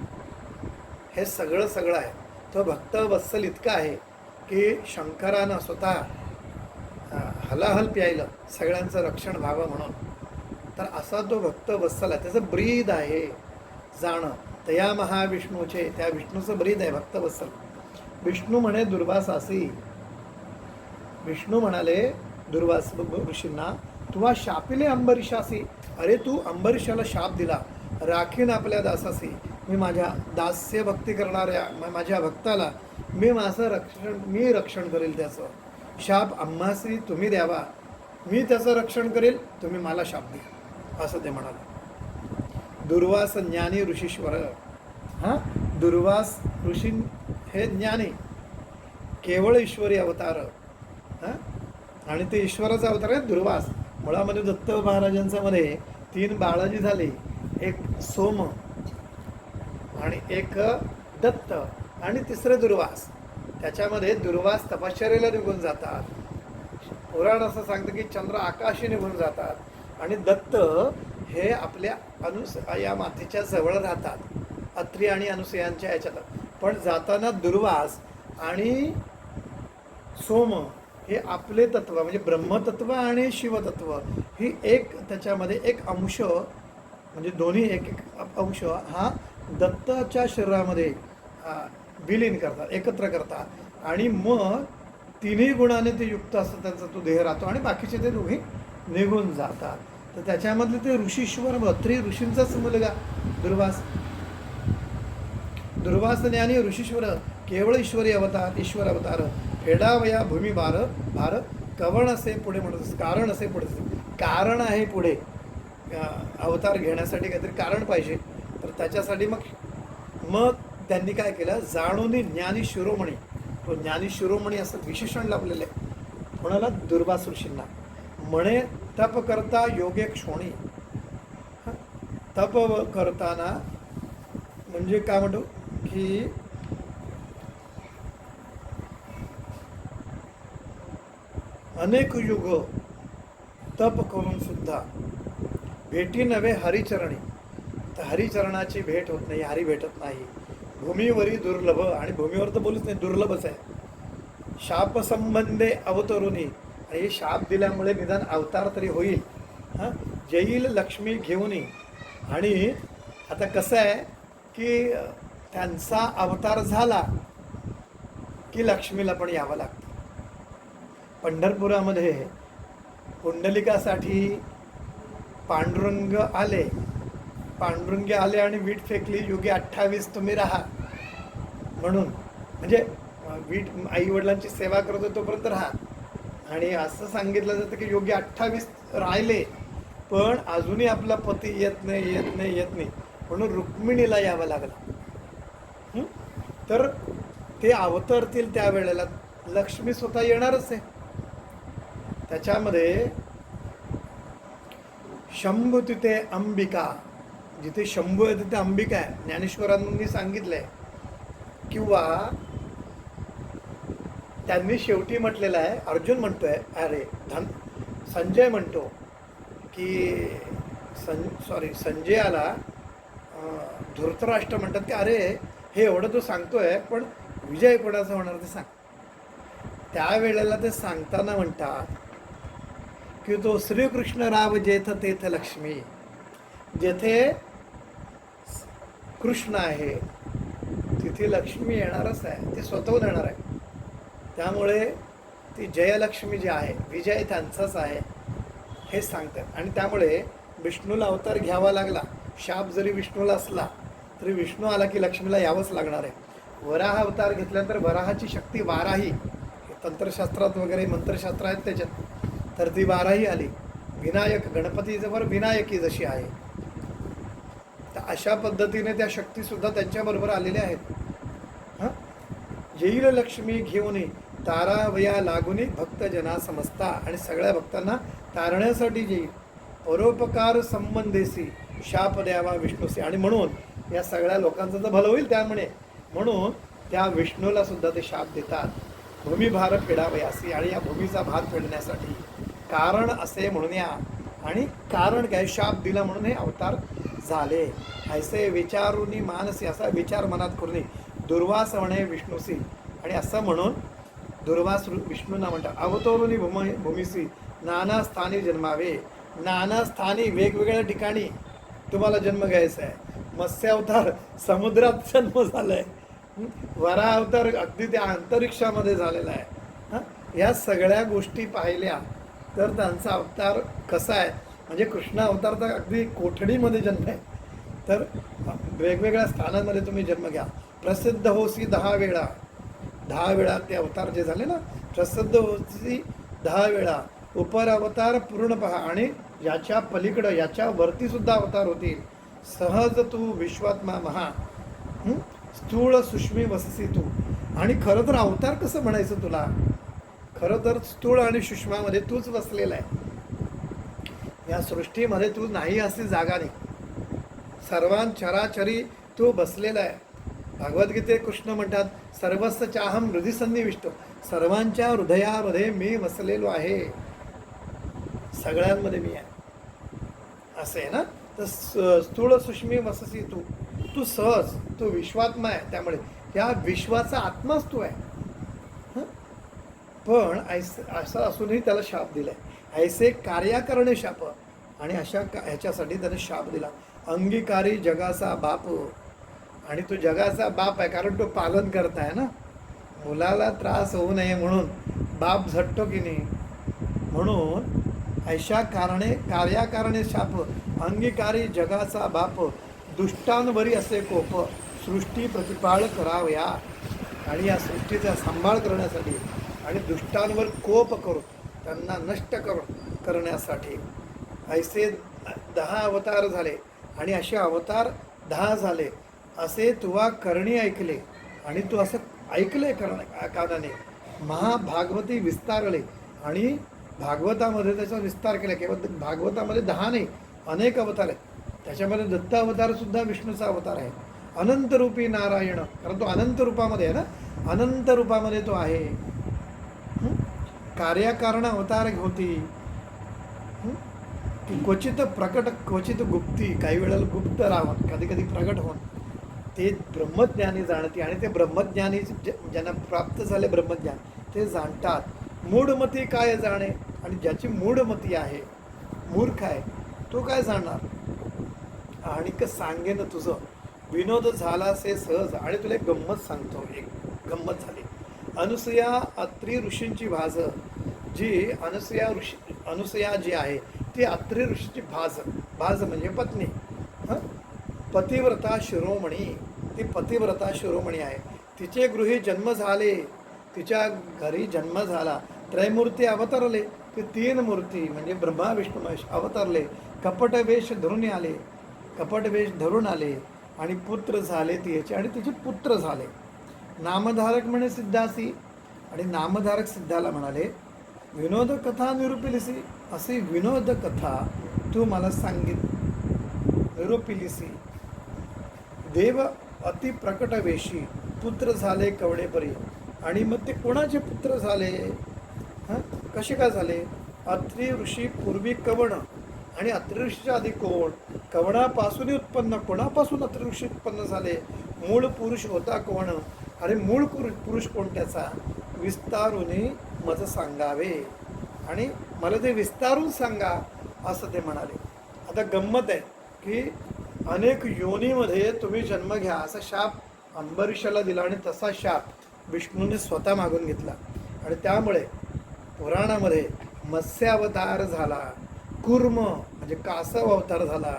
हे सगळं आहे. तो भक्तवत्सल इतका आहे की शंकरानं स्वतः हलाहल प्यायलं सगळ्यांचं रक्षण व्हावं म्हणून. तर असा तो भक्तवत्सल आहे. त्याचं ब्रीद आहे जाणं. तया महाविष्णूचे, त्या विष्णूचं ब्रीद आहे भक्तवत्सल. विष्णू म्हणे दुर्वासासी. विष्णू म्हणाले दुर्वास ऋषींना, तुवा शापिले अंबरीशासी. अरे तू अंबरीशाला शाप दिला. राखीन आपल्या दासासी. मी माझ्या दास्य भक्ती करणाऱ्या माझ्या भक्ताला मी रक्षण करेल. त्याचं शाप आम्हासी तुम्ही द्यावा. मी त्याचं रक्षण करेल, तुम्ही मला शाप द्या, असं ते म्हणाले. दुर्वास ज्ञानी ऋषीश्वर. दुर्वास ऋषी हे ज्ञानी, केवळ ईश्वरी अवतार. आणि ते ईश्वराचा अवतार आहे दुर्वास. मुळामध्ये दत्त महाराजांच्या मध्ये 3 बाळाजी झाले. एक सोम आणि एक दत्त आणि तिसरे दुर्वास. त्याच्यामध्ये दुर्वास तपश्चर्येला निघून जातात. पुराण असं सांगतं की चंद्र आकाशी निघून जातात. आणि दत्त हे आपल्या या मातेच्या जवळ राहतात, अत्री आणि अनुसयांच्या याच्यात. पण जाताना दुर्वास आणि सोम हे आपले तत्व म्हणजे ब्रह्मतत्व आणि शिवतत्व ही एक, त्याच्यामध्ये एक अंश म्हणजे दोन्ही एक एक अंश हा दत्ताच्या शरीरामध्ये विलीन करतात, एकत्र करतात. आणि मग 3ही गुणाने ते युक्त असतं, त्यांचा तो देह राहतो आणि बाकीचे ते दोघे निघून जातात. तर त्याच्यामधले ते ऋषीश्वर त्रि ऋषींचाच मुलगा दुर्वास. दुर्वास ज्ञानी ऋषीश्वर केवळ ईश्वरी अवतार, ईश्वर अवतार. फेडावया भूमी भार कवण असे पुढे म्हणत. कारण असे पुढे, कारण आहे पुढे. अवतार घेण्यासाठी काहीतरी कारण पाहिजे. तर त्याच्यासाठी मग त्यांनी काय केलं, जाणून ज्ञानी शिरोमणी. तो ज्ञानी शिरोमणी असं विशेषण लावलेलं आहे कोणाला? दुर्वास ऋषींना. म्हणे तप करता योगे क्षोणी. तप करताना म्हणजे काय म्हणतो की अनेक युग तप करून सुद्धा भेटी नव्हे हरिचरणी. तर हरिचरणाची भेट होत नाही, हरी भेटत नाही. भूमीवरी दुर्लभ, आणि भूमीवर तर बोलूच नाही, दुर्लभच आहे. शाप संबंधे अवतरुणी, आणि हे शाप दिल्यामुळे निदान अवतार तरी होईल. हां, येईल लक्ष्मी घेऊन. आणि आता कसं आहे की त्यांचा अवतार झाला की लक्ष्मीला पण यावं लागतं. पंढरपुरामध्ये पुंडलिकासाठी पांडुरंग आले, पांडुरंगे आले आणि वीट फेकली, युगी 28 तुम्ही राहा म्हणून. म्हणजे वीट आईवडिलांची सेवा करतो तोपर्यंत राहा. आणि असं सांगितलं जातं की योगी 28 राहिले, पण अजूनही आपला पती येत नाही येत नाही येत नाही, म्हणून रुक्मिणीला यावं लागलं. तर ते अवतरतील त्यावेळेला लक्ष्मी स्वतः येणारच आहे. त्याच्यामध्ये शंभू तिथे अंबिका, जिथे शंभू आहे तिथे अंबिका आहे, ज्ञानेश्वरांनी सांगितलंय. किंवा त्यांनी शेवटी म्हटलेलं आहे, अर्जुन म्हणतोय, अरे संजय म्हणतो की संजयाला धृतराष्ट्र म्हणतात की अरे हे एवढं तू सांगतोय, पण विजय कोणाचा होणार ते सांग. त्यावेळेला ते सांगताना म्हणतात की तो श्रीकृष्ण राव जेथ तेथ लक्ष्मी, जेथे कृष्ण आहे तिथे लक्ष्मी येणारच आहे, ती स्वतःहून येणार आहे. त्यामुळे ती जयलक्ष्मी जी आहे, विजय त्यांचाच आहे हे सांगतात. आणि त्यामुळे विष्णूला अवतार घ्यावा लागला, शाप जरी विष्णूला असला तरी विष्णू आला की लक्ष्मीला यावंच लागणार आहे. वराह अवतार घेतल्यानंतर वराहाची शक्ती वाराही, तंत्रशास्त्रात वगैरे मंत्रशास्त्र आहेत त्याच्यात, तर ती वाराही आली. विनायक गणपतीजवळ विनायकी जशी आहे, तर अशा पद्धतीने त्या शक्तीसुद्धा त्यांच्याबरोबर आलेल्या आहेत. हां, येईल लक्ष्मी घेऊन तारावया लागुनी भक्तजना समजता, आणि सगळ्या भक्तांना तारण्यासाठी येईल. परोपकार संबंधेसी शाप द्यावा विष्णूसी, आणि म्हणून या सगळ्या लोकांचं तर भलं होईल त्यामुळे, म्हणून त्या विष्णूला सुद्धा ते शाप देतात. भूमिभार फेडावयासी, आणि या भूमीचा भार फेडण्यासाठी कारण असे म्हणून या. आणि कारण काय, शाप दिला म्हणून हे अवतार झाले. ऐसे विचारुनी मानसी, असा विचार मनात करून दुर्वास म्हणे विष्णूसी, आणि असं म्हणून दुर्वास विष्णूंना म्हणतात. अवतरुनी भूमीसी नाना स्थानी जन्मावे, नाना स्थानी वेगवेगळ्या ठिकाणी तुम्हाला जन्म घ्यायचा आहे. मत्स्य अवतार समुद्रात जन्म झाला आहे, वरा अवतार अगदी त्या अंतरिक्षामध्ये झालेला आहे. हां, या सगळ्या गोष्टी पाहिल्या तर त्यांचा अवतार कसा आहे, म्हणजे कृष्ण अवतार तर अगदी कोठडीमध्ये जन्म आहे. तर वेगवेगळ्या स्थानांमध्ये तुम्ही जन्म घ्या. प्रसिद्ध होसी 10 वेळा, 10 वेळा ते अवतार जे झाले ना, प्रसिद्ध होसी 10 वेळा, उपर अवतार पूर्ण पहा, आणि याच्या पलीकडं याच्या वरती सुद्धा अवतार होतील. सहज तू विश्वात्मा महा, स्थूळ सुष्मी वससी तू. आणि खरं तर अवतार कसं म्हणायचं तुला, खरं तर स्थूळ आणि सुष्मामध्ये तूच वसलेला आहे. या सृष्टीमध्ये तू नाही अशी जागा नाही, सर्वांचराचरी तू बसलेला आहे. भगवद्गीतेत कृष्ण म्हणतात, सर्वस्व चाहम हृदय सन्निविष्ट, सर्वांच्या हृदयामध्ये मी वसलेलो आहे, सगळ्यांमध्ये मी आहे, असे आहे ना. तर स्थूळ सुष्मी वससी तू, तू सहज, तू विश्वात्मा आहे, त्यामुळे या विश्वाचा आत्माच तू आहे. पण असं असूनही त्याला शाप दिलाय. ऐसे कार्या करणे शाप, आणि अशा ह्याच्यासाठी त्याने शाप दिला. अंगीकारी जगाचा बाप, आणि तो जगाचा बाप आहे कारण तो पालन करताय ना, मुलाला त्रास होऊ नये म्हणून बाप झटतो की नाही. म्हणून ऐशा कारणे कार्याकारणे शाप, अंगीकारी जगाचा बाप, दुष्टांवरी असे कोप, सृष्टी प्रतिपाळ करावया. आणि या सृष्टीचा सांभाळ करण्यासाठी आणि दुष्टांवर कोप करून त्यांना नष्ट करण्यासाठी ऐसे 10 अवतार झाले. आणि असे अवतार 10 झाले असे तुवा करणी ऐकले, आणि तू असं ऐकले कानाने. महाभागवती विस्तारले, आणि भागवतामध्ये त्याचा विस्तार केला. केवळ भागवतामध्ये 10 नाही, अनेक अवतार आहेत. त्याच्यामध्ये दत्त अवतार सुद्धा विष्णूचा अवतार आहे. अनंतरूपी नारायण, कारण तो अनंत रूपामध्ये आहे ना, अनंत रूपामध्ये तो आहे. कार्यकारण अवतार होती, क्वचित प्रकट क्वचित गुप्ती, काही वेळेला गुप्त राहून कधी कधी प्रकट होऊन ते ब्रह्मज्ञानी जाणते आणि ते ब्रह्मज्ञानी ज्यांना प्राप्त झाले ब्रह्मज्ञान ते जाणतात मूढमती काय जाणे. आणि ज्याची मूढमती आहे, मूर्ख आहे, तो काय जाणणार. आणि सांगेन तुझं विनोद झाला से सहज. आणि तुला एक गंमत सांगतो. एक गंमत झाली. अनुसया अत्री ऋषींची भाज जी अनुसया जी आहे ती अत्री ऋषीची भाज म्हणजे पत्नी. पतिव्रता शिरोमणी, ती पतिव्रता शिरोमणी आहे. तिचे गृही जन्म झाले, तिच्या घरी जन्म झाला. त्रयमूर्ती अवतरले, ते 3 मूर्ती म्हणजे ब्रह्मा विष्णू महेश अवतरले. कपटवेश धरून आले आणि पुत्र झाले तिचे आणि तिचे पुत्र झाले. नामधारक म्हणे सिद्धासी. आणि नामधारक सिद्धाला म्हणाले विनोद कथा निरूपिलिसी. अशी विनोद कथा तू मला निरूपिलिसी. देव अति प्रकट वेशी पुत्र झाले कवडेपरी. आणि मग ते कोणाचे पुत्र झाले, कसे काय झाले. अत्री ऋषी पूर्वी कवण. आणि अत्री ऋषीच्या आधी कोण, कवणापासूनही उत्पन्न. कोणापासून अत्री ऋषी उत्पन्न झाले, मूळ पुरुष होता कोण. आणि मूळ पुरुष कोणत्याचा, विस्तारुनी मज सांगावे. आणि मला ते विस्तारून सांगा असं ते म्हणाले. आता गंमत आहे की अनेक योनीमध्ये तुम्ही जन्म घ्या असा शाप अंबरीषाला दिला आणि तसा शाप विष्णूने स्वतः मागून घेतला. आणि त्यामुळे पुराणामध्ये मत्स्यावतार झाला, कुर्म म्हणजे कासव अवतार झाला,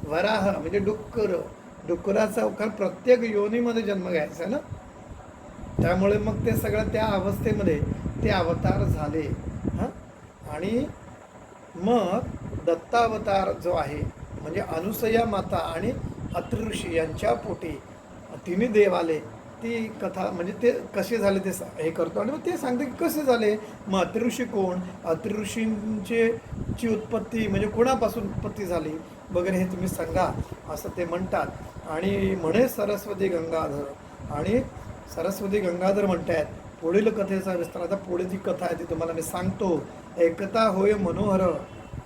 वराह म्हणजे डुक्कराचा अवतार. प्रत्येक योनीमध्ये जन्म घ्यायचा आहे ना. त्यामुळे मग ते सगळं त्या अवस्थेमध्ये ते अवतार झाले. आणि मग दत्तावतार जो आहे म्हणजे अनुसया माता आणि अत्री ऋषी यांच्या पोटी तिन्ही देव आले. ती कथा म्हणजे ते कसे झाले ते हे करतो. आणि मग ते सांगते की कसे झाले. मग अत्री ऋषी कोण, अत्री ऋषींची उत्पत्ती म्हणजे कोणापासून उत्पत्ती झाली वगैरे हे तुम्ही सांगा असं ते म्हणतात. आणि म्हणे सरस्वती गंगाधर. आणि सरस्वती गंगाधर म्हणतायत पुढील कथेचा विस्तार. आता पुढे जी कथा आहे ती तुम्हाला मी सांगतो. एकता होय मनोहर.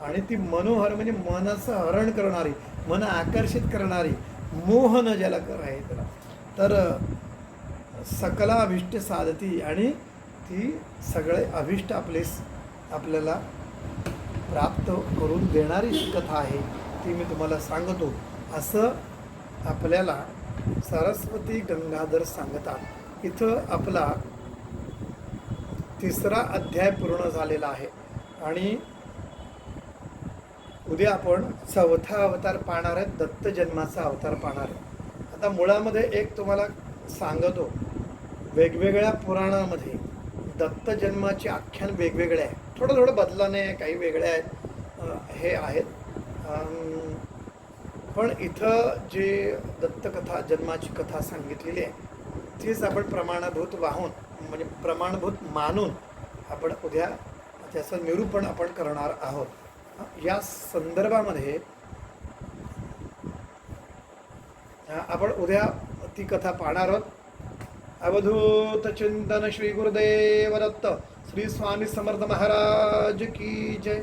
आणि ती मनोहर म्हणजे मनाचं हरण करणारी, मन आकर्षित करणारी, मोहन ज्याला आहे त्याला. तर सकला अभिष्ट साधती. आणि ती सगळे अभिष्ट आपल्याला प्राप्त करून देणारी ही कथा आहे ती मी तुम्हाला सांगतो असं आपल्याला सरस्वती गंगाधर सांगतात. इथं आपला 3रा अध्याय पूर्ण झालेला आहे. आणि उद्या आपण 4था अवतार पाहणार आहे, दत्त जन्माचा अवतार पाहणार आहे. आता मुळामध्ये एक तुम्हाला सांगतो, वेगवेगळ्या पुराणामध्ये दत्त जन्माचे आख्यान वेगवेगळे आहे. थोडं बदलाने काही वेगळे आहेत हे आहेत. पण इथं जे दत्तकथा जन्माची कथा सांगितलेली आहे तीच आपण प्रमाणभूत म्हणजे प्रमाणभूत मानून आपण उद्या त्याचं निरूपण आपण करणार आहोत. या संदर्भामध्ये आपण उद्या ती कथा पाहणार आहोत. अवधूत चिंतन श्री गुरुदेव दत्त. श्री स्वामी समर्थ महाराज की जय.